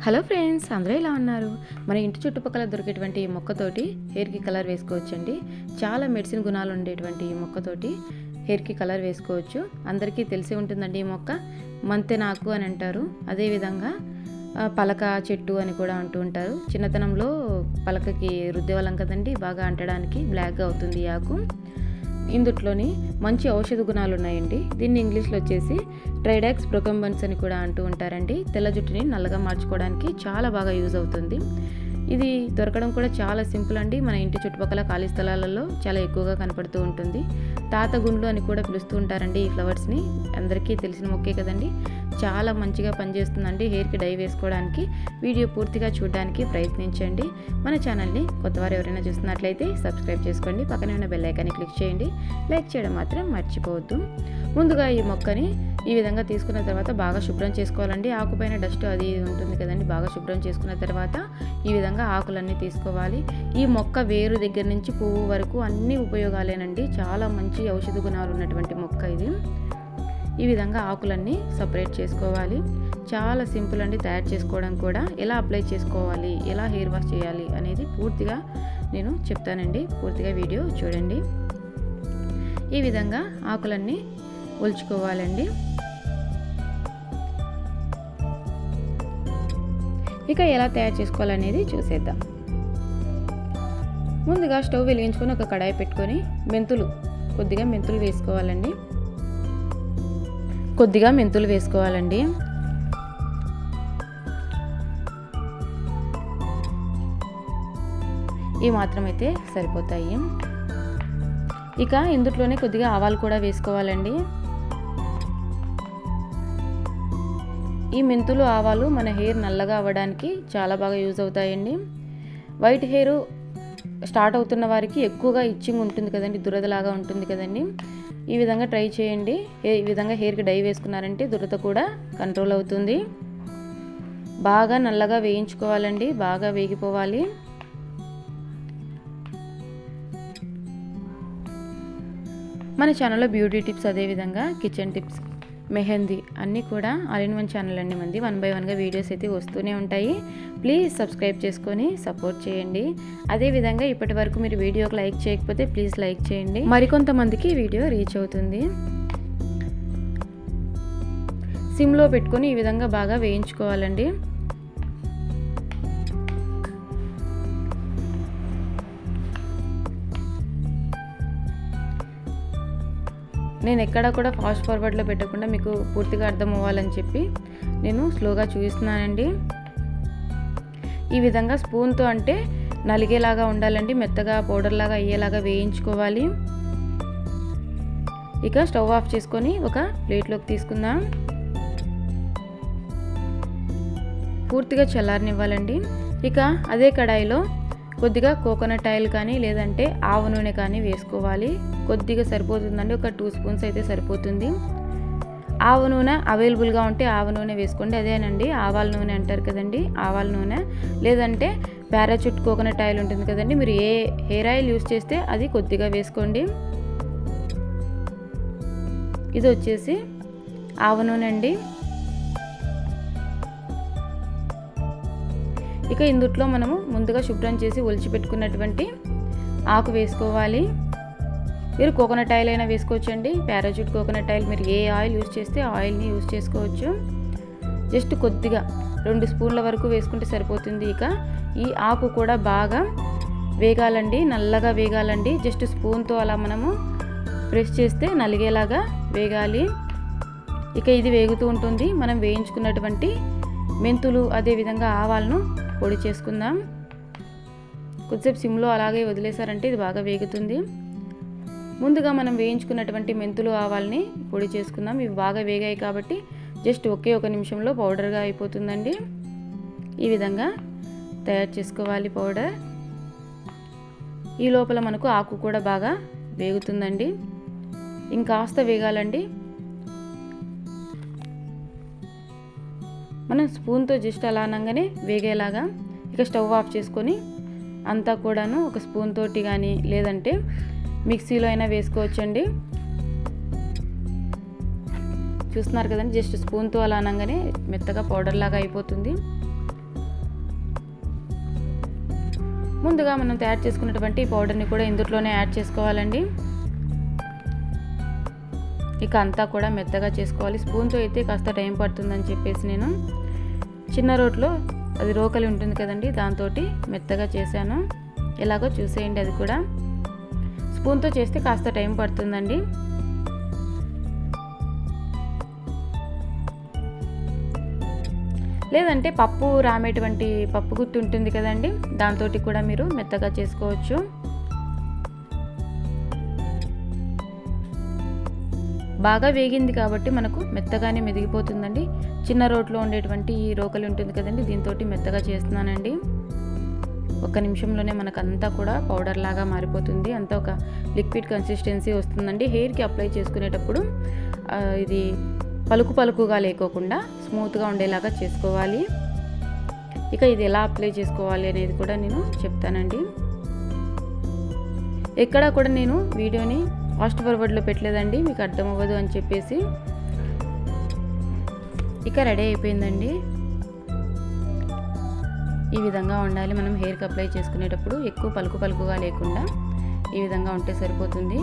Hello friends, అందరూ ఎలా ఉన్నారు? మన ఇంటి చుట్టుపక్కల దొరికేటువంటి ఈ మొక్కతోటి హెయిర్కి కలర్ వేసుకోవచ్చండి. చాలా మెడిసిన్ గుణాలు ఉండేటువంటి ఈ మొక్కతోటి హెయిర్కి కలర్ వేసుకోవచ్చు. అందరికీ తెలిసి ఉంటుందండి. ఈ మొక్క మంతెనాకు అని అంటారు. అదేవిధంగా పలక చెట్టు అని కూడా అంటూ ఉంటారు. చిన్నతనంలో పలకకి రుద్దేవాళ్ళం కదండి, బాగా అంటడానికి బ్లాక్గా అవుతుంది ఈ ఆకు. ఇందుట్లోని మంచి ఔషధ గుణాలు ఉన్నాయండి. దీన్ని ఇంగ్లీష్లో వచ్చేసి ట్రైడాక్స్ ప్రొకంబన్స్ అని కూడా అంటూ ఉంటారండి. తెల్ల జుట్టుని నల్లగా మార్చుకోవడానికి చాలా బాగా యూజ్ అవుతుంది. ఇది దొరకడం కూడా చాలా సింపుల్ అండి. మన ఇంటి చుట్టుపక్కల ఖాళీ స్థలాలలో చాలా ఎక్కువగా కనపడుతూ ఉంటుంది. తాత గుండ్లు అని కూడా పిలుస్తూ ఉంటారండి ఈ ఫ్లవర్స్ని. అందరికీ తెలిసిన మొక్కే కదండి. చాలా మంచిగా పనిచేస్తుందండి హెయిర్కి డై వేసుకోవడానికి. వీడియో పూర్తిగా చూడడానికి ప్రయత్నించండి. మన ఛానల్ని కొత్తవారు ఎవరైనా చూస్తున్నట్లయితే సబ్స్క్రైబ్ చేసుకోండి. పక్కనే ఉన్న బెల్ ఐకాన్ని క్లిక్ చేయండి. లైక్ చేయడం మాత్రం మర్చిపోవద్దు. ముందుగా ఈ మొక్కని ఈ విధంగా తీసుకున్న తర్వాత బాగా శుభ్రం చేసుకోవాలండి. ఆకుపైన డస్ట్ అది ఉంటుంది కదండి. బాగా శుభ్రం చేసుకున్న తర్వాత ఈ విధంగా ఆకులన్నీ తీసుకోవాలి. ఈ మొక్క వేరు దగ్గర నుంచి పువ్వు వరకు అన్ని ఉపయోగాలేనండి. చాలా మంచి ఔషధ గుణాలు ఉన్నటువంటి మొక్క ఇది. ఈ విధంగా ఆకులన్నీ సపరేట్ చేసుకోవాలి. చాలా సింపుల్ అండి తయారు చేసుకోవడం కూడా. ఎలా అప్లై చేసుకోవాలి, ఎలా హెయిర్ వాష్ చేయాలి అనేది పూర్తిగా నేను చెప్తానండి. పూర్తిగా వీడియో చూడండి. ఈ విధంగా ఆకులన్నీ ఒలుచుకోవాలండి. ఇక ఎలా తయారు చేసుకోవాలనేది చూసేద్దాం. ముందుగా స్టవ్ వెలిగించుకొని ఒక కడాయి పెట్టుకొని కొద్దిగా మెంతులు వేసుకోవాలండి. ఈ మాత్రం అయితే సరిపోతాయి. ఇక ఇందులోనే కొద్దిగా ఆవాలు కూడా వేసుకోవాలండి. ఈ మెంతులు ఆవాలు మన హెయిర్ నల్లగా అవ్వడానికి చాలా బాగా యూజ్ అవుతాయండి. వైట్ హెయిర్ స్టార్ట్ అవుతున్న వారికి ఎక్కువగా ఇచ్చింగ్ ఉంటుంది కదండి, దురదలాగా ఉంటుంది కదండి. ఈ విధంగా ట్రై చేయండి. ఈ విధంగా హెయిర్కి డై వేసుకున్నారంటే దురద కూడా కంట్రోల్ అవుతుంది. బాగా నల్లగా వేయించుకోవాలండి. బాగా వేగిపోవాలి. మన ఛానల్లో బ్యూటీ టిప్స్, అదేవిధంగా కిచెన్ టిప్స్, మెహందీ అన్నీ కూడా ఆల్ ఇన్ వన్ ఛానల్ అండి మంది. 1 by 1గా వీడియోస్ అయితే వస్తూనే ఉంటాయి. ప్లీజ్ సబ్స్క్రైబ్ చేసుకొని సపోర్ట్ చేయండి. అదేవిధంగా ఇప్పటి వరకు మీరు వీడియోకి లైక్ చేయకపోతే ప్లీజ్ లైక్ చేయండి. మరికొంతమందికి వీడియో రీచ్ అవుతుంది. సిమ్లో పెట్టుకొని ఈ విధంగా బాగా వేయించుకోవాలండి. నేను ఎక్కడా కూడా ఫాస్ట్ ఫార్వర్డ్లో పెట్టకుండా మీకు పూర్తిగా అర్థం అవ్వాలని చెప్పి నేను స్లోగా చూపిస్తున్నానండి. ఈ విధంగా స్పూన్తో అంటే నలిగేలాగా ఉండాలండి. మెత్తగా పౌడర్ లాగా అయ్యేలాగా వేయించుకోవాలి. ఇక స్టవ్ ఆఫ్ చేసుకొని ఒక ప్లేట్లోకి తీసుకుందాం. పూర్తిగా చల్లారనివ్వాలండి. ఇక అదే కడాయిలో కొద్దిగా కోకోనట్ ఆయిల్ కానీ లేదంటే ఆవ నూనె కానీ వేసుకోవాలి. కొద్దిగా సరిపోతుందండి. ఒక 2 స్పూన్స్ అయితే సరిపోతుంది. ఆవ నూనె అవైలబుల్గా ఉంటే ఆవ నూనె వేసుకోండి. అదేనండి ఆవాల నూనె అంటారు కదండి, ఆవాల నూనె. లేదంటే పారాచూట్ కోకోనట్ ఆయిల్ ఉంటుంది కదండి, మీరు ఏ హెయిర్ ఆయిల్ యూస్ చేస్తే అది కొద్దిగా వేసుకోండి. ఇది వచ్చేసి ఆవ నూనె అండి. ఇక ఇందుట్లో మనము ముందుగా శుభ్రం చేసి ఒలిచి పెట్టుకున్నటువంటి ఆకు వేసుకోవాలి. మీరు కోకోనట్ ఆయిల్ అయినా వేసుకోవచ్చండి. పారాచూట్ కోకోనట్ ఆయిల్, మీరు ఏ ఆయిల్ యూజ్ చేస్తే ఆ ఆయిల్ని యూజ్ చేసుకోవచ్చు. జస్ట్ కొద్దిగా 2 స్పూన్ల వరకు వేసుకుంటే సరిపోతుంది. ఇక ఈ ఆకు కూడా బాగా వేగాలండి, నల్లగా వేగాలండి. జస్ట్ స్పూన్తో అలా మనము ప్రెస్ చేస్తే నలిగేలాగా వేగాలి. ఇక ఇది వేగుతూ ఉంటుంది. మనం వేయించుకున్నటువంటి మెంతులు అదేవిధంగా ఆవాలను పొడి చేసుకుందాం. కొద్దిసేపు సిమ్లో అలాగే వదిలేసారంటే ఇది బాగా వేగుతుంది. ముందుగా మనం వేయించుకున్నటువంటి మెంతులు ఆవాల్ని పొడి చేసుకుందాం. ఇవి బాగా వేగాయి కాబట్టి జస్ట్ ఒకే 1 నిమిషంలో పౌడర్గా అయిపోతుందండి. ఈ విధంగా తయారు చేసుకోవాలి పౌడర్. ఈ లోపల మనకు ఆకు కూడా బాగా వేగుతుందండి. ఇంకాస్త వేగాలండి. మనం స్పూన్తో జస్ట్ అలా అనగానే వేగేలాగా. ఇక స్టవ్ ఆఫ్ చేసుకొని అంతా కూడాను ఒక స్పూన్ తోటి కానీ లేదంటే మిక్సీలో అయినా వేసుకోవచ్చండి. చూస్తున్నారు కదండి, జస్ట్ స్పూన్తో అలా అనగానే మెత్తగా పౌడర్ లాగా అయిపోతుంది. ముందుగా మనం తయారు చేసుకున్నటువంటి పౌడర్ని కూడా ఇందులోనే యాడ్ చేసుకోవాలండి. ఇక అంతా కూడా మెత్తగా చేసుకోవాలి. స్పూన్తో అయితే కాస్త టైం పడుతుందని చెప్పేసి నేను చిన్న రోట్లో అది రోకలి ఉంటుంది కదండి, దాంతో మెత్తగా చేశాను. ఎలాగో చూసేయండి. అది కూడా స్పూన్తో చేస్తే కాస్త టైం పడుతుందండి. లేదంటే పప్పు రామేటువంటి పప్పు గుత్తి ఉంటుంది కదండి, దాంతో కూడా మీరు మెత్తగా చేసుకోవచ్చు. బాగా వేగింది కాబట్టి మనకు మెత్తగానే మెదిగిపోతుందండి. చిన్న రోట్లో ఉండేటువంటి ఈ రోకలి ఉంటుంది కదండి, దీంతో మెత్తగా చేస్తున్నానండి. ఒక్క నిమిషంలోనే మనకు అంతా కూడా పౌడర్ లాగా మారిపోతుంది. అంతా ఒక లిక్విడ్ కన్సిస్టెన్సీ వస్తుందండి. హెయిర్కి అప్లై చేసుకునేటప్పుడు ఇది పలుకుగా లేకోకుండా స్మూత్గా ఉండేలాగా చేసుకోవాలి. ఇక ఇది ఎలా అప్లై చేసుకోవాలి అనేది కూడా నేను చెప్తానండి. ఎక్కడా కూడా నేను వీడియోని ఫాస్ట్ ఫార్వర్డ్లో పెట్టలేదండి, మీకు అర్థం అవ్వదు అని చెప్పేసి. ఇక రెడీ అయిపోయిందండి. ఈ విధంగా ఉండాలి మనం హెయిర్కి అప్లై చేసుకునేటప్పుడు. ఎక్కువ పలుకుగా లేకుండా ఈ విధంగా ఉంటే సరిపోతుంది.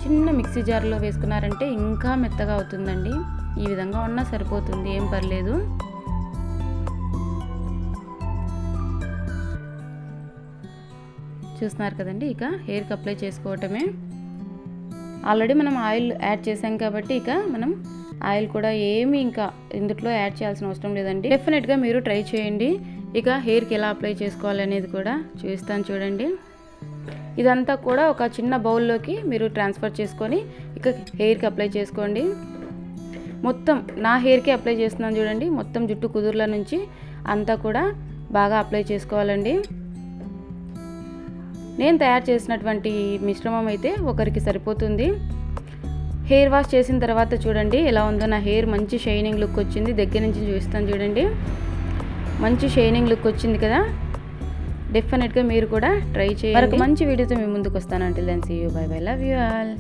చిన్న మిక్సీ జార్లో వేసుకున్నారంటే ఇంకా మెత్తగా అవుతుందండి. ఈ విధంగా ఉన్నా సరిపోతుంది, ఏం పర్లేదు. చూస్తున్నారు కదండి. ఇక హెయిర్కి అప్లై చేసుకోవటమే. ఆల్రెడీ మనం ఆయిల్ యాడ్ చేసాం కాబట్టి ఇక మనం ఆయిల్ కూడా ఏమి ఇంకా ఇందులో యాడ్ చేయాల్సిన అవసరం లేదండి. డెఫినెట్గా మీరు ట్రై చేయండి. ఇక హెయిర్కి ఎలా అప్లై చేసుకోవాలి అనేది కూడా చూపిస్తాను చూడండి. ఇదంతా కూడా ఒక చిన్న బౌల్లోకి మీరు ట్రాన్స్ఫర్ చేసుకొని ఇక హెయిర్కి అప్లై చేసుకోండి. మొత్తం నా హెయిర్కి అప్లై చేస్తున్నాను చూడండి. మొత్తం జుట్టు కుదుర్ల నుంచి అంతా కూడా బాగా అప్లై చేసుకోవాలండి. నేను తయారు చేసినటువంటి మిశ్రమం అయితే ఒకరికి సరిపోతుంది. హెయిర్ వాష్ చేసిన తర్వాత చూడండి ఎలా ఉందో. నా హెయిర్ మంచి షైనింగ్ లుక్ వచ్చింది. దగ్గర నుంచి చూపిస్తాను చూడండి. మంచి షైనింగ్ లుక్ వచ్చింది కదా. డెఫినెట్గా మీరు కూడా ట్రై చేయండి. మరొక మంచి వీడియోతో మీ ముందుకు వస్తాను. Until then see you. Bye bye. Love you all.